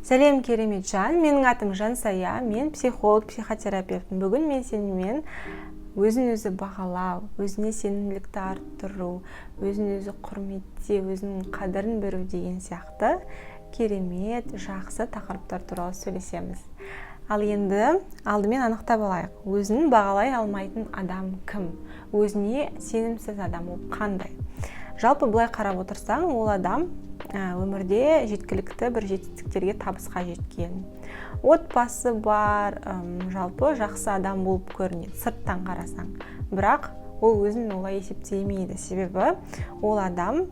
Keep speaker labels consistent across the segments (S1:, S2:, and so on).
S1: Сәлем керемет жан, менің атым Жансая, мен психолог, психотерапевтпін. Бүгін мен сенімен өзін-өзі бағалау, өзіне сенімділікті арттыру, өзін-өзі құрметте, өзінің қадірін беру деген сияқты керемет, жақсы тақырыптар туралы сөйлесеміз. Ал енді алдымен анықтап алайық. Өзін бағалай алмайтын адам кім? Өзіне сенімсіз адам ол қандай? Жалпы былай қарап отырсаң, ол адам өмірде жеткілікті бір жетістіктерге, табысқа жеткен. Отбасы бар, жалпы жақсы адам болып көрінеді, сырттан қарасаң. Бірақ ол өзін олай есептемейді. Себебі ол адам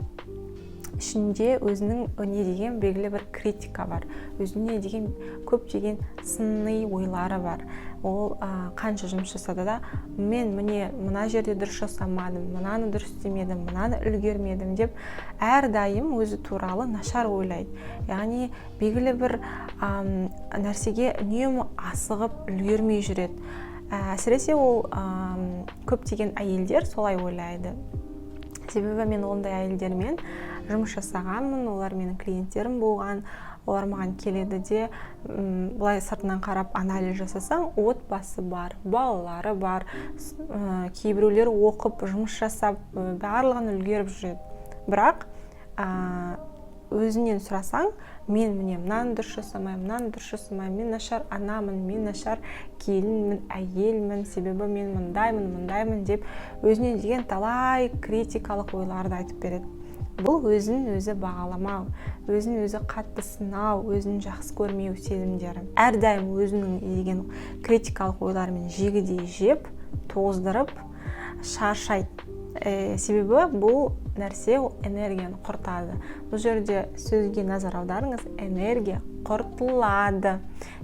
S1: ішінде өзінің не деген белгілі бір критика бар. Өзіне деген көптеген сыни ойлары бар. Ол қанша жұмыс жасады да, мен мына жерде дұрыс жасамадым, мынаны дұрыс істемедім, мынаны үлгермедім деп әрдайым өзі туралы нашар ойлайды. Яғни белгілі бір нәрсеге үнемі асығып үлгермей жүреді. Әсіресе ол көптеген әйелдер солай ойлайды. Себебі мен ондай әйелдермен жұмыс жасағанмын, олар менің клиенттерім болған, олар маған келеді де, былай сыртынан қарап анализ жасасаң, отбасы бар, балалары бар, кейбіреулер оқып, жұмыс жасап, барлығын үлгеріп жүреді. Бірақ өзінен сұрасаң, мен мынаны дұрыс жасамаймын, мен нашар анамын, мен нашар келінмін, әйелмін, себебі мен мұндаймын деп өзіне деген талай критикалық ойларды айтып береді. Бұл өзін өзі бағаламау, өзін өзі қатты сынау, өзін жақсы көрмеу сезімдері. Әрдайым өзінің деген критикалық ойларымен жегідей жеп, тоздырып, шаршайды. Себебі бұл нәрсе энергияны құртады. Бұл жерде сөзге назар аударыңыз, энергия құртылады.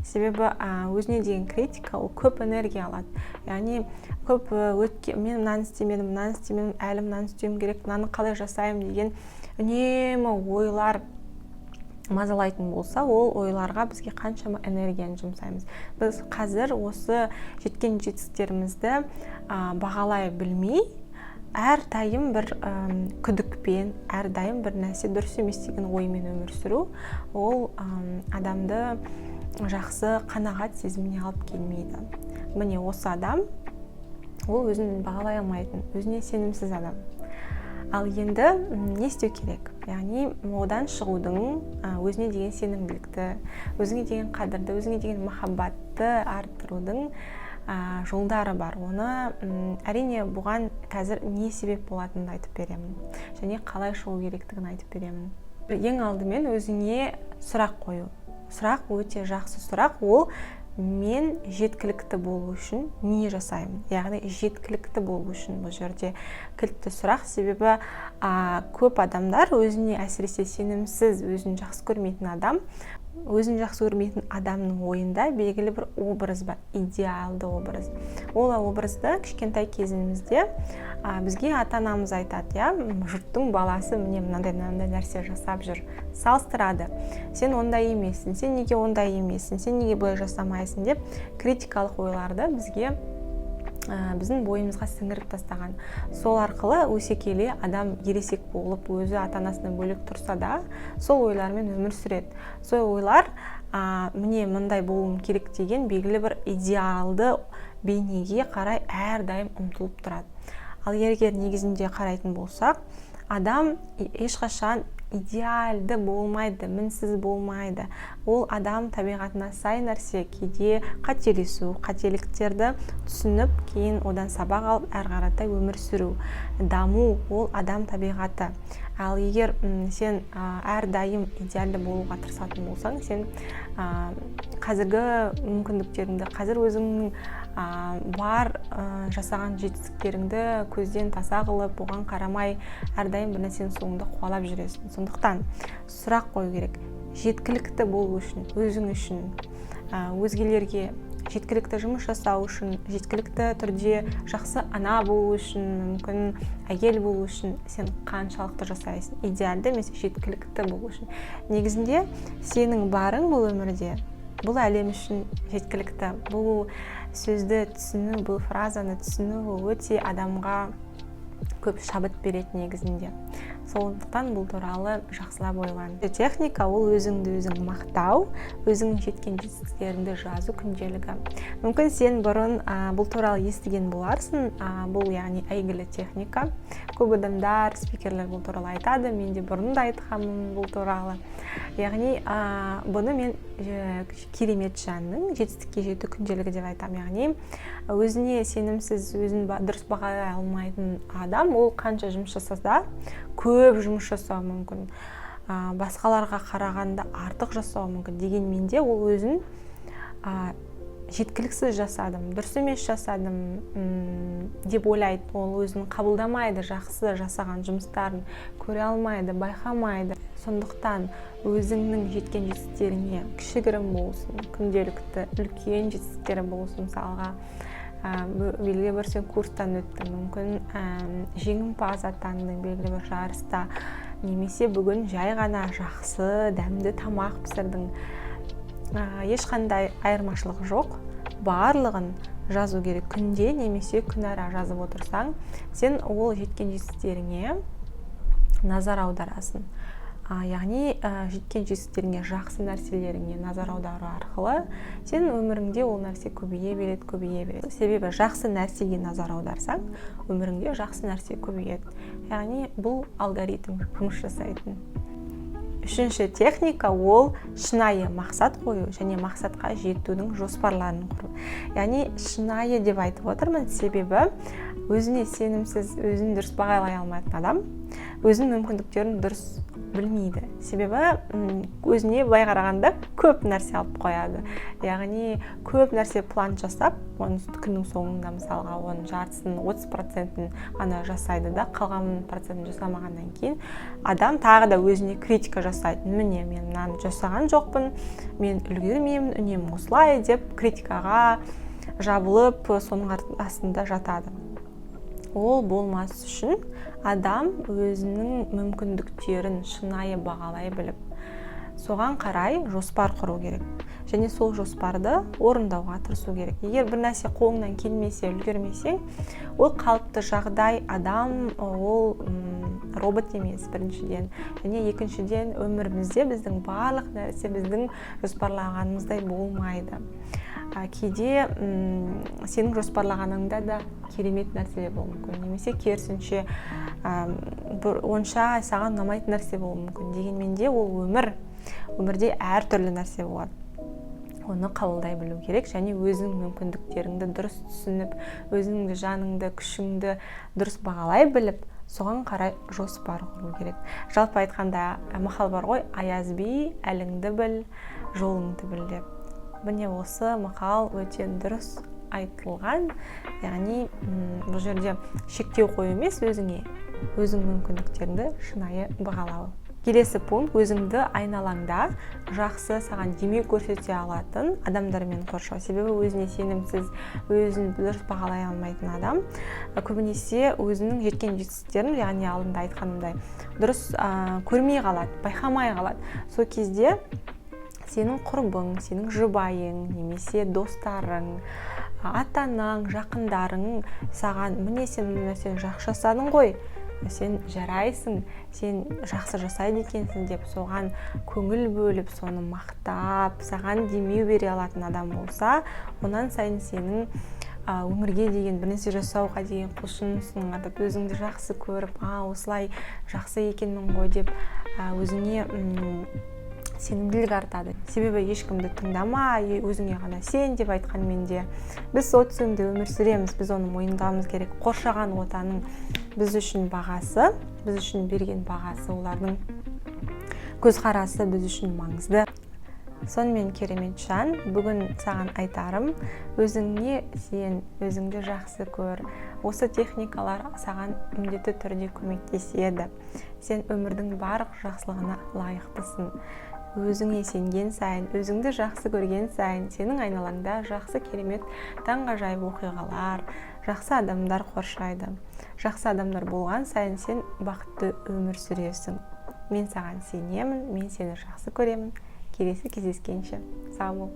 S1: Себебі өзіне деген критика ол көп энергия алады. Яғни көп мен мынаны істемедім, әлі мынаны істеуім керек, мынаны қалай жасаймын деген үнемі ойлар мазалайтын болса, ол ойларға бізге қаншама энергияны жұмсаймыз. Біз қазір осы жеткен жетістіктерімізді бағалай білмей, әрдайым бір күдікпен, әрдайым бір нәрсе дұрыс емес деген оймен өмір сүру, ол адамды жақсы қанағат сезіміне алып келмейді. Міне осы адам, ол өзін бағалай алмайтын, өзіне сенімсіз адам. Ал енді не істеу керек? Яғни одан шығудың, өзіне деген сенімділікті, өзіңе деген қадірді, өзіңе деген махаббатты арттырудың жолдары бар. Оны әрине бұған қазір не себеп болатынын айтып беремін. Және қалай шығу керектігін айтып беремін. Ең алдымен өзіңе сұрақ қою. Сұрақ өте жақсы сұрақ. Ол мен жеткілікті болу үшін не жасаймын? Яғни жеткілікті болу үшін бұл жерде кілтті сұрақ. Себебі көп адамдар өзіне әсіресе сенімсіз, өзін жақсы көрмейтін адам, өзін жақсы көрмейтін адамның ойында белгілі бір образ бар, идеалды образ. Ол образды кішкентай кезімізде бізге ата-анамыз айтады, жұрттың баласы міне мынандай нәрсе жасап жүр, салыстырады. Сен ондай емессің, сен неге ондай емессің, сен неге бұлай жасамайсың деп критикалық ойларды біздің бойымызға сіңіріп тастаған. Сол арқылы өсе келе адам ересек болып, өзі ата-анасынан бөлек тұрса да, сол ойлармен өмір сүреді. Сол ойлар міне мындай болуым керек деген белгілі бір идеалды бейнеге қарай әрдайым ұмтылып тұрады. Ал егер негізінде қарайтын болсақ, адам ешқашан идеалды болмайды, мінсіз болмайды. Ол адам табиғатына сай нәрсе, кейде қателесу, қателіктерді түсініп, кейін одан сабақ алып, әрі қаратай өмір сүру. Даму ол адам табиғаты. Ал егер сен әрдайым идеалды болуға тырысатын болсаң, сен қазіргі мүмкіндіктеріңді, қазір өзіңнің бар жасаған жетістіктеріңді көзден таса қылып, оған қарамай әрдайым бір нәрсенің соңында қуалап жүресің. Сондықтан сұрақ қою керек. Жеткілікті болу үшін, өзің үшін, өзгелерге жеткілікті жұмыс жасау үшін, жеткілікті түрде жақсы ана болу үшін, мүмкін әйел болу үшін сен қаншалықты жасайсың? Идеалды емес, жеткілікті болу үшін. Негізінде сенің барың бұл өмірде, бұл әлем үшін жеткілікті. Бұл сөзді түсіну, бұл фразаны түсіну өте адамға көп шабыт береді негізінде. Сондықтан бұл туралы жақсылап ойлан. Техника ол өзіңді өзің мақтау, өзіңнің жеткен жетістіктеріңді жазу күнделігі. Мүмкін сен бұрын бұл туралы естіген боларсың. Бұл яғни әйгілі техника. Көп адамдар, спикерлер бұл туралы айтады. Мен де бұрын да айтқанмын бұл туралы. Яғни бұны мен керемет жанның жетістікке жету күнделігі деп айтамын. Яғни өзіне сенімсіз, өзін дұрыс бағалай алмайтын адам ол қанша жұмыс жасаса, көп жұмыс жасауы мүмкін, басқаларға қарағанда артық жасауы мүмкін. Дегенмен де ол өзін жеткіліксіз жасадым, дұрыс емес жасадым деп ойлайды. Ол өзін қабылдамайды, жақсы жасаған жұмыстарын көре алмайды, байқамайды. Сондықтан өзіңнің жеткен жетістіктеріңе кішігірім болсын, күнделікті үлкен жетістіктері болсын, мысалға белгілі бір сен курстан өттің, мүмкін жеңімпаз атандың белгілі бір жарыста, немесе бүгін жай ғана жақсы дәмді тамақ пісірдің. Ешқандай айырмашылық жоқ. Барлығын жазу керек. Күнде немесе күн ара жазып отырсаң, сен ол жеткен жетістіктеріңе назар аударасың. Яғни жеткен жетістіктеріңе, жақсы нәрселеріңе назар аудару арқылы сен өміріңде ол нәрсе көбейе береді. Себебі жақсы нәрсеге назар аударсаң, өміріңде жақсы нәрсе көбейеді. Яғни бұл алгоритм жұмыс жасайтын. Үшінші техника ол шынайы мақсат қою және мақсатқа жетудің жоспарларын құру. Яғни шынайы деп айтып отырмын, себебі өзіне сенімсіз, өзін дұрыс бағалай алмайтын адам өзінің мүмкіндіктерін дұрыс білмейді. Себебі өзіне былай қарағанда көп нәрсе алып қояды. Яғни көп нәрсе план жасап, оның күннің соңында мысалға оның жартысын 30%-ін ғана жасайды да, қалған процентін жасамағаннан кейін адам тағы да өзіне критика жасайды. Міне мен мынаны жасаған жоқпын, мен үлгермеймін, үнемі осылай деп критикаға жабылып соның астында жатады. Ол болмас үшін адам өзінің мүмкіндіктерін шынайы бағалай біліп, соған қарай жоспар құру керек. Және сол жоспарды орындауға тырысу керек. Егер бір нәрсе қолыңнан келмесе, үлгермесең, ол қалыпты жағдай, адам ол робот емес біріншіден. Және екіншіден өмірімізде біздің барлық нәрсе біздің жоспарлағанымыздай болмайды. Кейде сенің жоспарлағаныңда да керемет нәрселер болуы мүмкін, немесе керісінше онша саған ұнамайтын нәрсе болуы мүмкін. Дегенмен де ол өмірде әртүрлі нәрсе болады. Оны қабылдай білу керек және өзіңнің мүмкіндіктеріңді дұрыс түсініп, өзіңді, жаныңды, күшіңді дұрыс бағалай біліп, соған қарай жоспар құру керек. Жалпы айтқанда мақал бар ғой, аяз би, әліңді біл, жолыңды біл деп. Міне осы мақал өте дұрыс айтылған. Яғни бұл жерде шектеу қою емес, өзіңе, өзің мүмкіндіктеріңді шынайы бағалау. Келесі пункт, өзіңді айналаңда жақсы саған демеу көрсете алатын адамдармен қоршау. Себебі өзіне сенімсіз, өзін дұрыс бағалай алмайтын адам көбінесе өзінің жеткен жетістіктерін, яғни алдында айтқанымдай, дұрыс көрмей қалады, байқамай қалады. Сол кезде сенің құрбың, сенің жұбайың, немесе достарың, ата-анаң, жақындарың саған, міне сен нәрсені жақсы жасадың ғой, сен жарайсың, сен жақсы жасайды екенсің деп соған көңіл бөліп, соны мақтап, саған демеу бере алатын адам болса, онан сайын сенің өмірге деген бір нәрсе жасауға деген құлшынысың артып, өзіңді жақсы көріп, осылай жақсы екенмін ғой деп өзіңе сенімділік артады. Себебі ешкімді тыңдама, өзіңе ғана сен деп айтқанмен де біз социумда өмір сүреміз, біз оны мойындауымыз керек. Қоршаған ортаның біз үшін бағасы, біз үшін берген бағасы, олардың көзқарасы біз үшін маңызды. Сонымен керемет жан, бүгін саған айтарым, өзіңе сен, өзіңді жақсы көр. Осы техникалар саған міндетті түрде көмектеседі. Сен өмірдің барлық жақсылығына лайықтысың. Өзіңе сенген сайын, өзіңді жақсы көрген сайын, сенің айналаңда жақсы керемет таңғажайып оқиғалар, жақсы адамдар қоршайды. Жақсы адамдар болған сайын сен бақытты өмір сүресің. Мен саған сенемін, мен сені жақсы көремін. Келесі кездескенше сау бол.